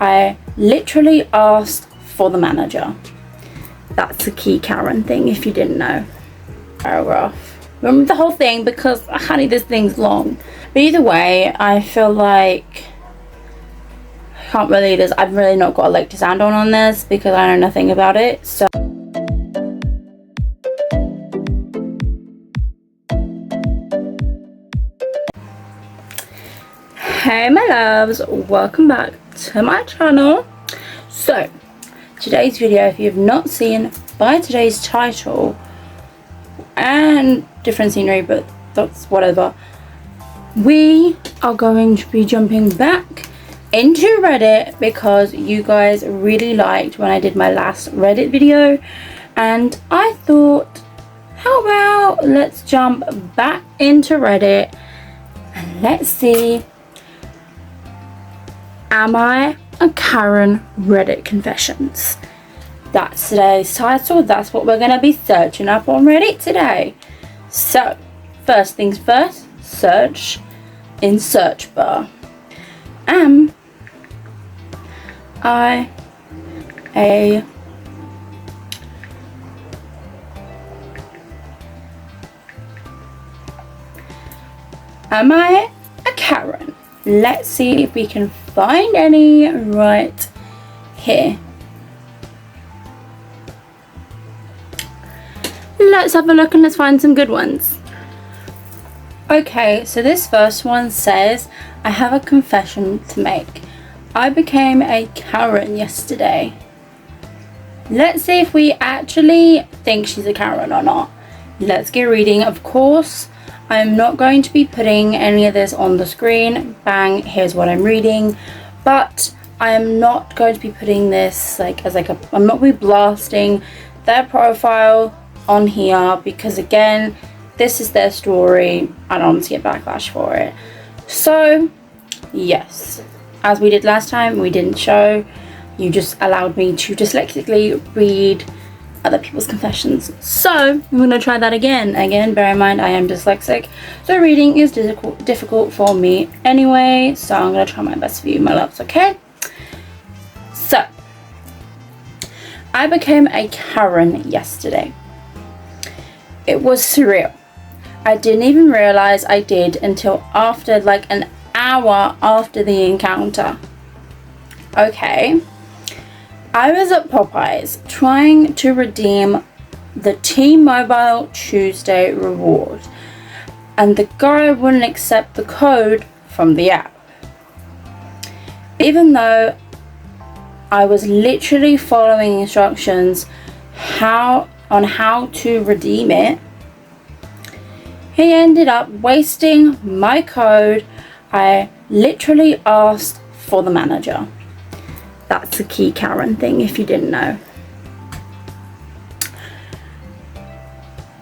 I literally asked for the manager. That's the key Karen thing, if you didn't know. Paragraph. Remember the whole thing, because honey, this thing's long. But either way, I feel like I can't really this. I've really not got a leg to stand on this because I know nothing about it. So hey my loves, welcome back to my channel. So today's video, if you have not seen by today's title and different scenery, but that's whatever, we are going to be jumping back into Reddit because you guys really liked when I did my last Reddit video, and I thought, how about let's jump back into Reddit and let's see, am I a Karen? Reddit confessions. That's today's title. That's what we're going to be searching up on Reddit today. So first things first, search in search bar. Am I a Karen? Let's see if we can find any right here. Let's have a look and let's find some good ones. Okay, so this first one says, I have a confession to make. I became a Karen yesterday. Let's see if we actually think she's a Karen or not. Let's get reading. Of course, I'm not going to be putting any of this on the screen. Bang, here's what I'm reading. But I am not going to be putting this I'm not going to be blasting their profile on here because again, this is their story. I don't want to get backlash for it. So yes, as we did last time, we didn't show. You just allowed me to dyslexically read other people's confessions. So I'm going to try that again. Bear in mind I am dyslexic, so reading is difficult for me anyway. So I'm going to try my best for you, my loves, okay? So, I became a Karen yesterday. It was surreal. I didn't even realize I did until after like an hour after the encounter. Okay. I was at Popeyes trying to redeem the T-Mobile Tuesday reward, and the guy wouldn't accept the code from the app. Even though I was literally following instructions on how to redeem it, he ended up wasting my code. I literally asked for the manager. That's the key Karen thing, if you didn't know.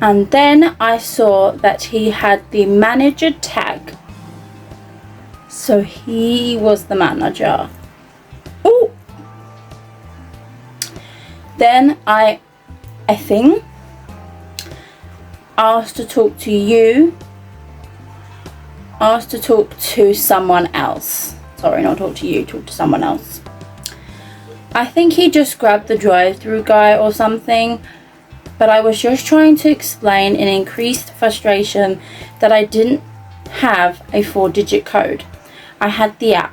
And then I saw that he had the manager tag, so he was the manager. Ooh. Then I think asked to talk to you, asked to talk to someone else. Sorry, not talk to you, talk to someone else. I think he just grabbed the drive-through guy or something, but I was just trying to explain in increased frustration that I didn't have a 4-digit code. I had the app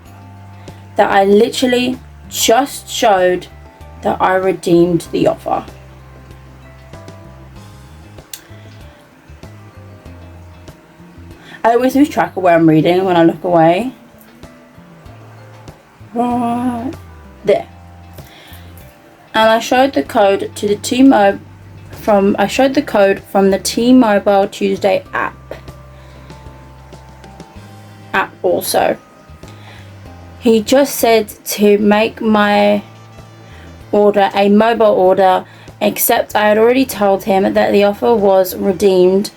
that I literally just showed that I redeemed the offer. I always lose track of where I'm reading when I look away. Right there. And I showed the code to the T-Mobile from the T-Mobile Tuesday app also. He just said to make my order a mobile order, except I had already told him that the offer was redeemed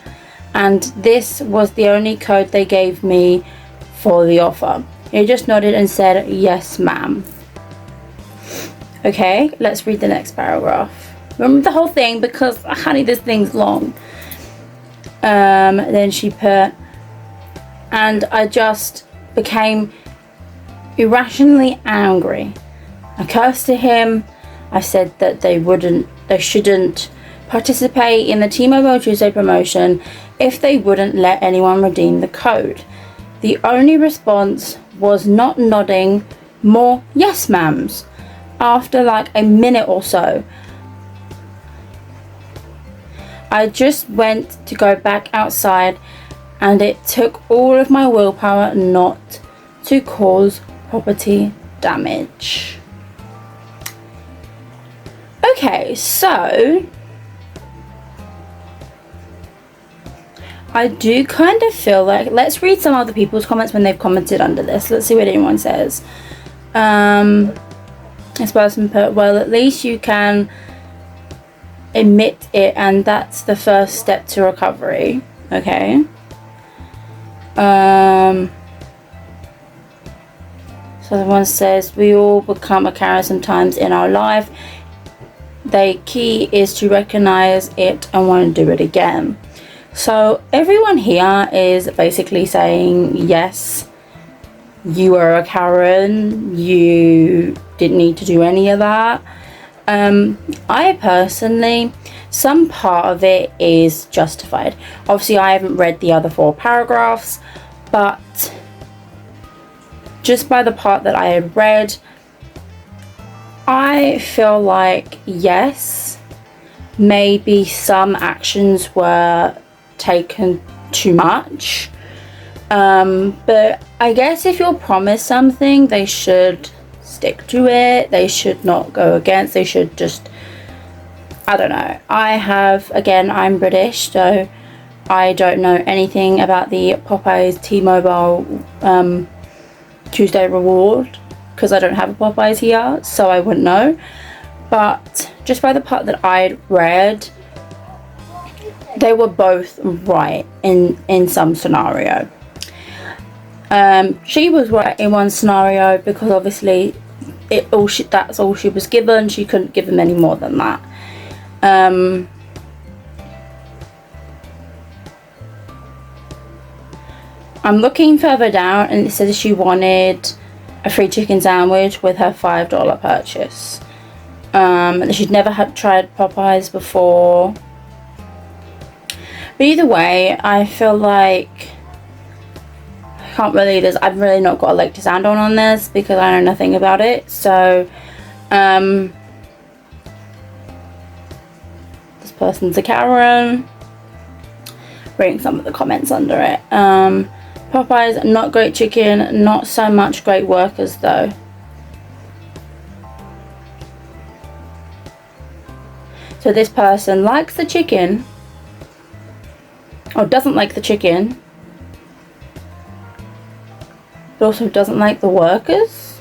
and this was the only code they gave me for the offer. He just nodded and said, yes ma'am. Okay, let's read the next paragraph. Remember the whole thing because honey, this thing's long. Then she put, and I just became irrationally angry. I cursed to him. I said that they shouldn't participate in the T-Mobile Tuesday promotion if they wouldn't let anyone redeem the code. The only response was not nodding, more yes ma'ams. After like a minute or so, I just went to go back outside, and it took all of my willpower not to cause property damage. Okay, so I do kind of feel like, let's read some other people's comments when they've commented under this. Let's see what anyone says. This person put, well, at least you can admit it, and that's the first step to recovery. Okay. So the one says, we all become a Karen sometimes in our life. The key is to recognize it and want to do it again. So everyone here is basically saying, yes, you are a Karen, you didn't need to do any of that. I personally, some part of it is justified. Obviously I haven't read the other 4 paragraphs, but just by the part that I had read, I feel like yes, maybe some actions were taken too much, but I guess if you're promised something, they should stick to it. They should not go against. They should just, I don't know. I'm British, so I don't know anything about the Popeyes T-Mobile Tuesday reward, because I don't have a Popeyes here, so I wouldn't know. But just by the part that I'd read, they were both right in some scenario. She was right in one scenario because obviously that's all she was given. She couldn't give him any more than that. I'm looking further down, and it says she wanted a free chicken sandwich with her $5 purchase. She'd never tried Popeyes before. But either way, I feel like I've really not got a leg to stand on this because I know nothing about it. So this person's a Karen. Reading some of the comments under it. Popeyes, not great chicken, not so much great workers though. So this person likes the chicken, or doesn't like the chicken, but also doesn't like the workers.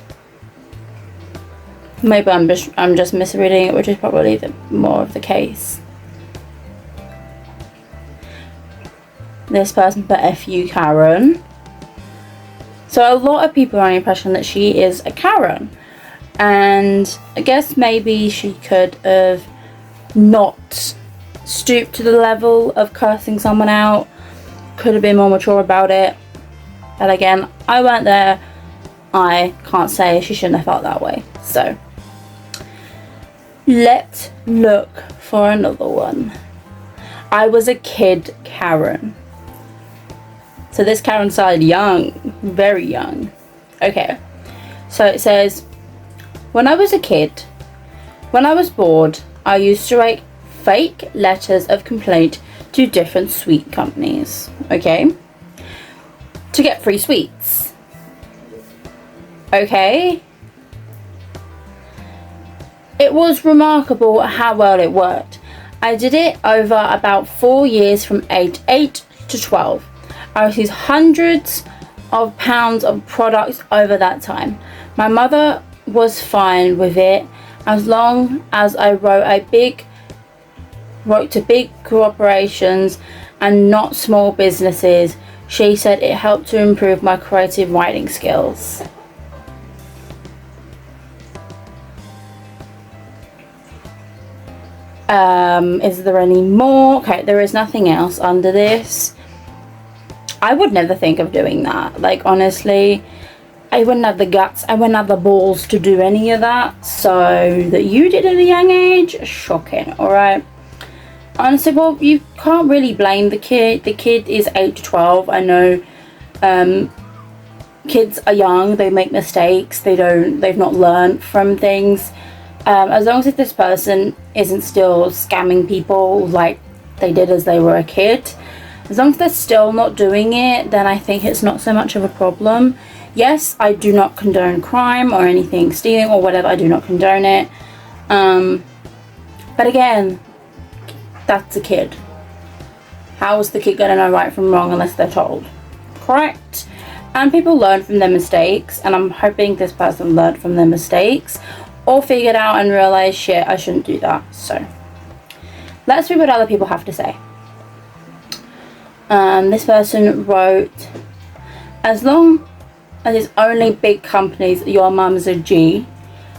Maybe I'm just misreading it, which is probably more of the case. This person put F you, Karen. So a lot of people are under the impression that she is a Karen, and I guess maybe she could have not stooped to the level of cursing someone out, could have been more mature about it. But again, I weren't there. I can't say she shouldn't have felt that way. So let's look for another one. I was a kid Karen. So this Karen started young, very young. Okay, so it says, when I was a kid, when I was bored, I used to write fake letters of complaint to different sweet companies, okay, to get free sweets. Okay. It was remarkable how well it worked. I did it over about 4 years from age 8 to 12. I received hundreds of pounds of products over that time. My mother was fine with it as long as I wrote to big corporations and not small businesses. She said it helped to improve my creative writing skills. Is there any more? Okay, there is nothing else under this. I would never think of doing that. Like, honestly, I wouldn't have the guts, I wouldn't have the balls to do any of that. So that you did at a young age, shocking. Alright. Honestly, well, you can't really blame the kid. The kid is 8 to 12. I know kids are young, they make mistakes, they've not learned from things. As long as this person isn't still scamming people like they did as they were a kid, as long as they're still not doing it, then I think it's not so much of a problem. Yes, I do not condone crime or anything, stealing or whatever, I do not condone it. But again, that's a kid. How is the kid going to know right from wrong unless they're told? Correct? And people learn from their mistakes, and I'm hoping this person learned from their mistakes or figured out and realized, shit, I shouldn't do that. So let's read what other people have to say. This person wrote, as long as it's only big companies, your mum's a G.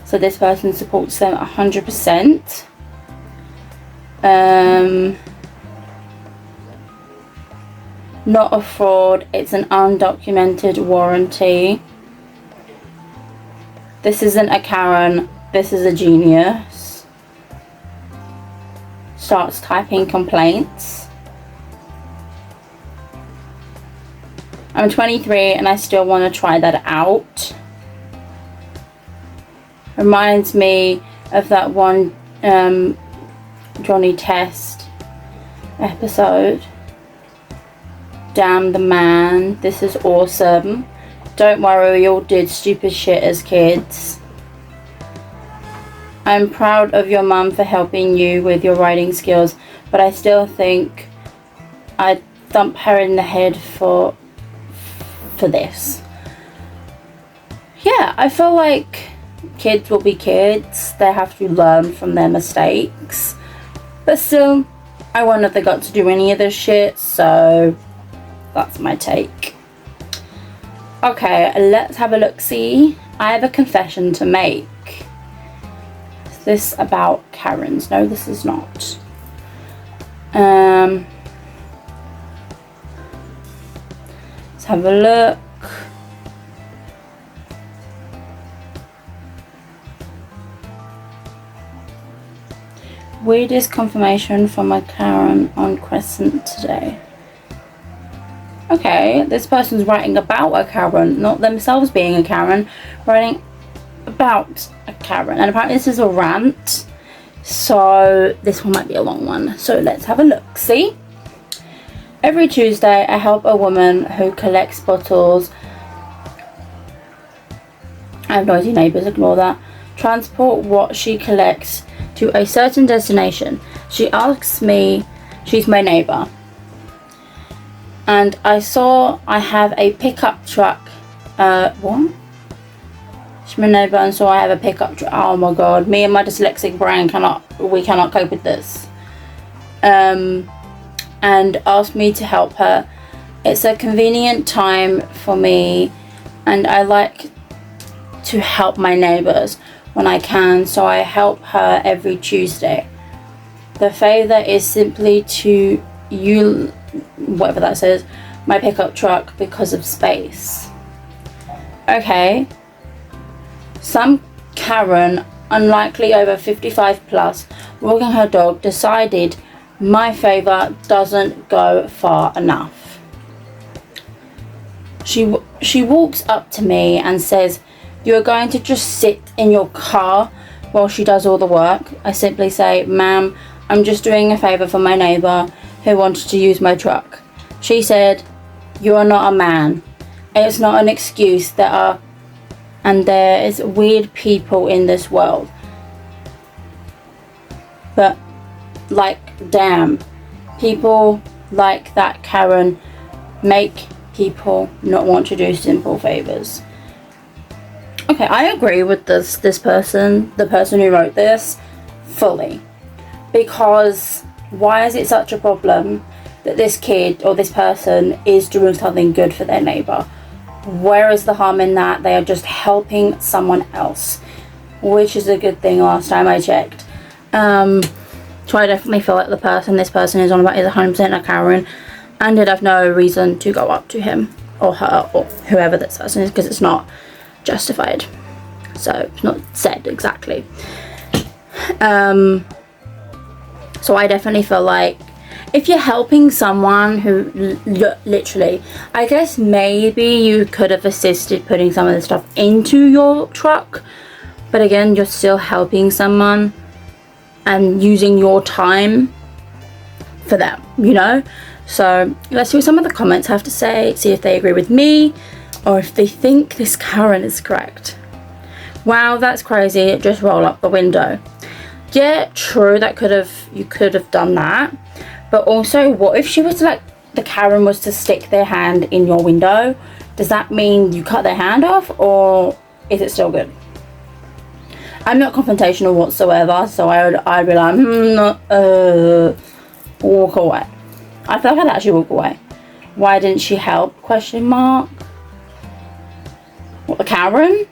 So this person supports them 100%. Not a fraud, it's an undocumented warranty. This isn't a Karen, this is a genius. Starts typing complaints. I'm 23 and I still want to try that out. Reminds me of that one Johnny Test episode. Damn the man, this is awesome. Don't worry, we all did stupid shit as kids. I'm proud of your mum for helping you with your writing skills, but I still think I'd thump her in the head for this. Yeah, I feel like kids will be kids. They have to learn from their mistakes. But still, I wouldn't have the guts to do any of this shit, so that's my take. Okay, let's have a look-see. I have a confession to make. Is this about Karens? No, this is not. Let's have a look. Weirdest confirmation from a Karen on Crescent today. Okay, this person's writing about a Karen, not themselves being a Karen, writing about a Karen. And apparently this is a rant, so this one might be a long one. So let's have a look. See? Every Tuesday I help a woman who collects bottles. I have noisy neighbours, ignore that. Transport what she collects to a certain destination. She asks me, she's my neighbour. And I saw I have a pickup truck. What? She's my neighbour and so I have a pickup truck. Oh my god, me and my dyslexic brain cannot cope with this. And asked me to help her. It's a convenient time for me and I like to help my neighbours when I can, so I help her every Tuesday. The favour is simply to you, whatever that says, my pickup truck because of space. Okay. Some Karen, unlikely over 55 plus, walking her dog, decided my favour doesn't go far enough. She walks up to me and says, "You're going to just sit in your car while she does all the work?" I simply say, "Ma'am, I'm just doing a favour for my neighbour who wanted to use my truck." She said, "You are not a man." It's not an excuse. There is weird people in this world. But, like, damn, people like that Karen make people not want to do simple favours. Okay, I agree with this person, the person who wrote this, fully. Because why is it such a problem that this kid or this person is doing something good for their neighbour? Where is the harm in that? They are just helping someone else, which is a good thing last time I checked. So I definitely feel like this person is on about is 100% a Karen and did have no reason to go up to him or her or whoever this person is, because it's not justified. So it's not said exactly. So I definitely feel like if you're helping someone who literally, I guess maybe you could have assisted putting some of the stuff into your truck, but again, you're still helping someone and using your time for them, you know. So let's see what some of the comments have to say, see if they agree with me or if they think this Karen is correct. Wow, that's crazy, just roll up the window. Yeah, true, you could have done that. But also, what if she was like, the Karen was to stick their hand in your window? Does that mean you cut their hand off, or is it still good? I'm not confrontational whatsoever, so I'd be like, walk away. I feel like I'd actually walk away. Why didn't she help? Question mark. What, the Karen?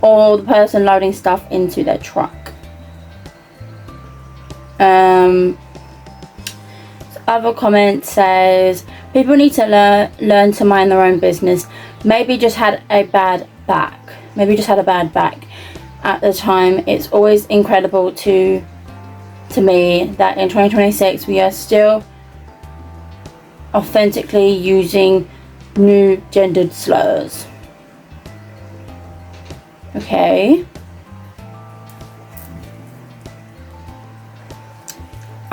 Or the person loading stuff into their truck? Other comment says, people need to learn to mind their own business. Maybe just had a bad back. At the time. It's always incredible to me that in 2026 we are still authentically using new gendered slurs. Okay.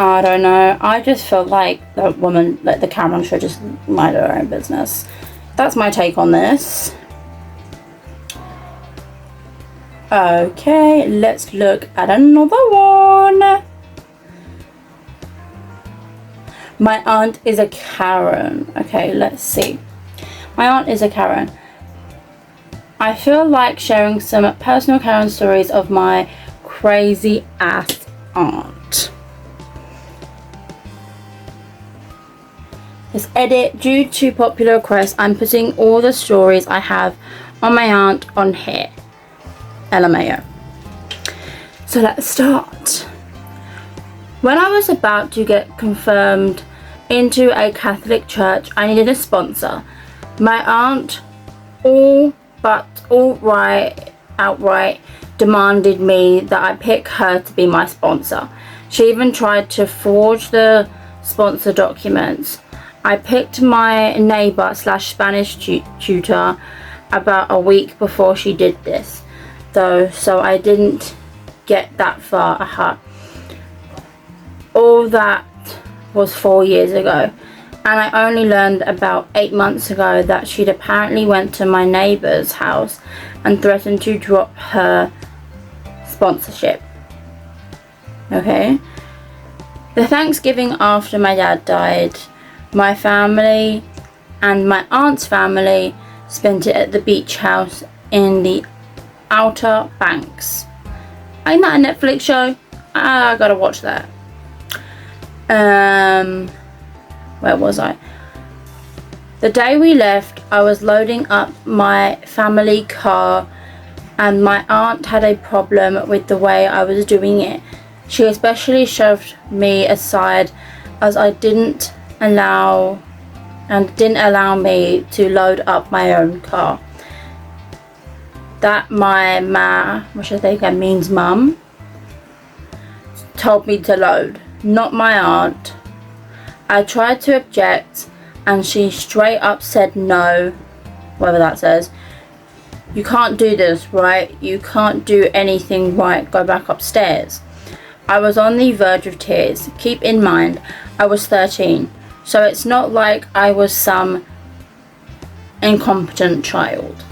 I don't know. I just feel like the woman, like the Karen, should just mind her own business. That's my take on this. Okay, let's look at another one. My aunt is a Karen. Okay, let's see. My aunt is a Karen. I feel like sharing some personal Karen stories of my crazy ass aunt. This edit, due to popular request, I'm putting all the stories I have on my aunt on here. LMAO. So let's start. When I was about to get confirmed into a Catholic church, I needed a sponsor. My aunt outright demanded me that I pick her to be my sponsor. She even tried to forge the sponsor documents. I picked my neighbor / Spanish tutor about a week before she did this, though, so I didn't get that far. All that was 4 years ago, and I only learned about 8 months ago that she'd apparently went to my neighbor's house and threatened to drop her sponsorship. Okay. The Thanksgiving after my dad died, my family and my aunt's family spent it at the beach house in the Outer Banks. Ain't that a Netflix show? I gotta watch that. Where was I? The day we left, I was loading up my family car and my aunt had a problem with the way I was doing it. She especially shoved me aside as I didn't allow me to load up my own car. That my ma, which I think means mum, told me to load, not my aunt. I tried to object and she straight up said no, whatever that says. You can't do this, right? You can't do anything right. Go back upstairs. I was on the verge of tears. Keep in mind, I was 13, so it's not like I was some incompetent child.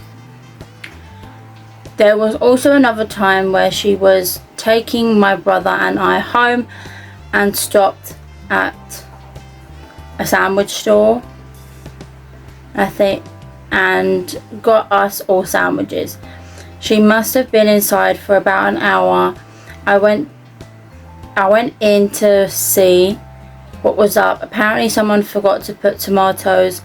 There was also another time where she was taking my brother and I home and stopped at a sandwich store, I think, and got us all sandwiches. She must have been inside for about an hour. I went in to see what was up. Apparently someone forgot to put tomatoes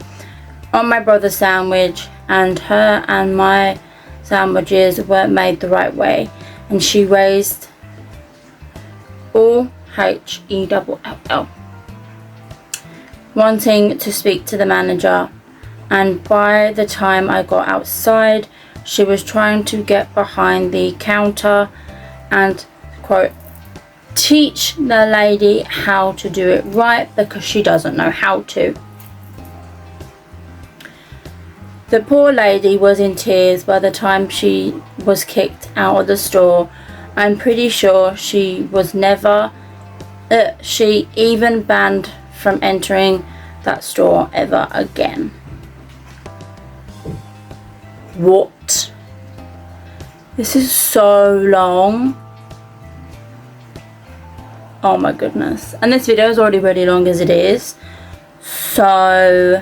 on my brother's sandwich, and her and my sandwiches weren't made the right way, and she raised all HELL, wanting to speak to the manager. And by the time I got outside, she was trying to get behind the counter and, quote, teach the lady how to do it right because she doesn't know how to. The poor lady was in tears by the time she was kicked out of the store. I'm pretty sure she was never, she even banned from entering that store ever again. What? This is so long. Oh my goodness. And this video is already really long as it is. So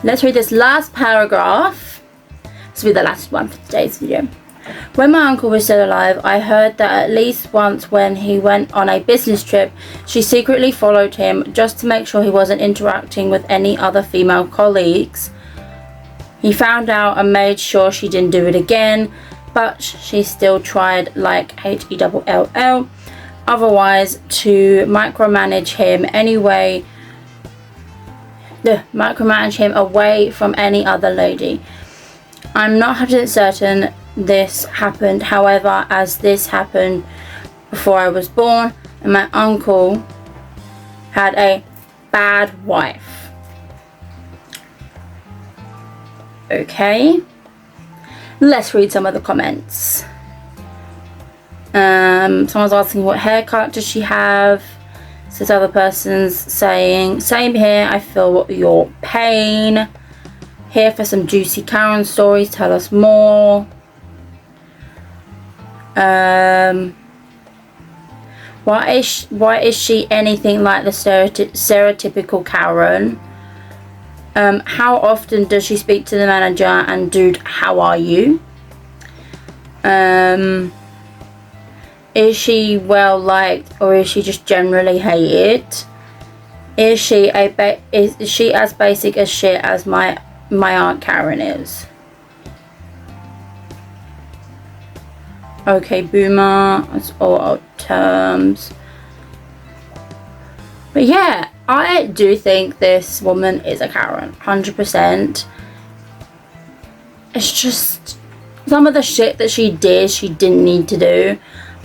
let's read this last paragraph. This will be the last one for today's video. When my uncle was still alive, I heard that at least once when he went on a business trip, she secretly followed him just to make sure he wasn't interacting with any other female colleagues. He found out and made sure she didn't do it again, but she still tried like HELL, otherwise to micromanage him away from any other lady. I'm not 100% certain this happened, however, as this happened before I was born and my uncle had a bad wife. Okay, let's read some of the comments. Someone's asking what haircut does she have. This other person's saying same here, I feel your pain. Here for some juicy Karen stories, tell us more. Why is she anything like the stereotypical Karen? How often does she speak to the manager and dude, how are you? Is she well liked or is she just generally hated? Is she as basic as shit as my Aunt Karen is? Okay, boomer, that's all old terms. But yeah, I do think this woman is a Karen, 100%. It's just some of the shit that she didn't need to do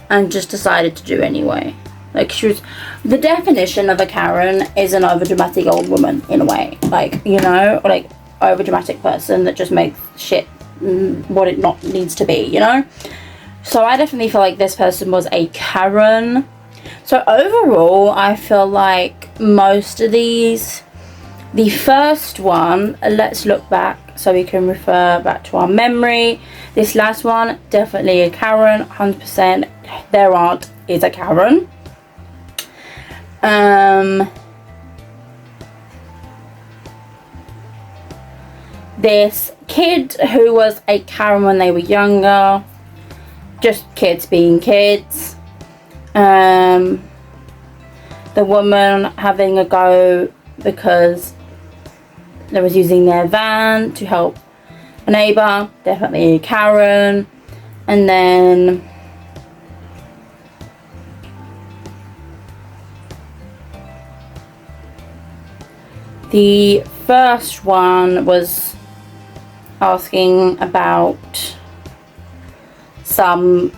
and just decided to do anyway. Like, she was, the definition of a Karen is an overdramatic old woman in a way. Like, you know, like overdramatic person that just makes shit what it not needs to be, you know? So I definitely feel like this person was a Karen. So overall, I feel like most of these, the first one, let's look back so we can refer back to our memory. This last one, definitely a Karen, 100%. Their aunt is a Karen. This kid who was a Karen when they were younger, just kids being kids. The woman having a go because they was using their van to help a neighbour, definitely a Karen. And then the first one was asking about some,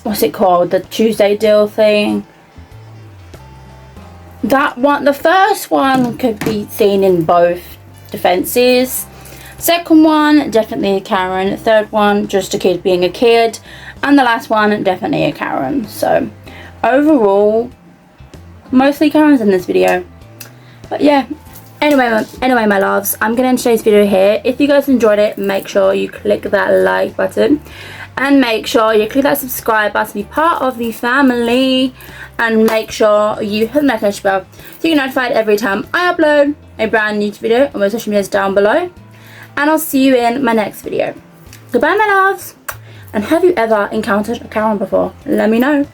what's it called, the Tuesday deal thing. That one, the first one could be seen in both defenses. Second one, definitely a Karen. Third one, just a kid being a kid. And the last one, definitely a Karen. So overall, mostly Karens in this video. But yeah, anyway my loves, I'm gonna end today's video here. If you guys enjoyed it, make sure you click that like button and make sure you click that subscribe button to be part of the family, and make sure you hit the notification bell so you're notified every time I upload a brand new video on my social medias down below. And I'll see you in my next video. Goodbye my loves, and have you ever encountered a Karen before? Let me know.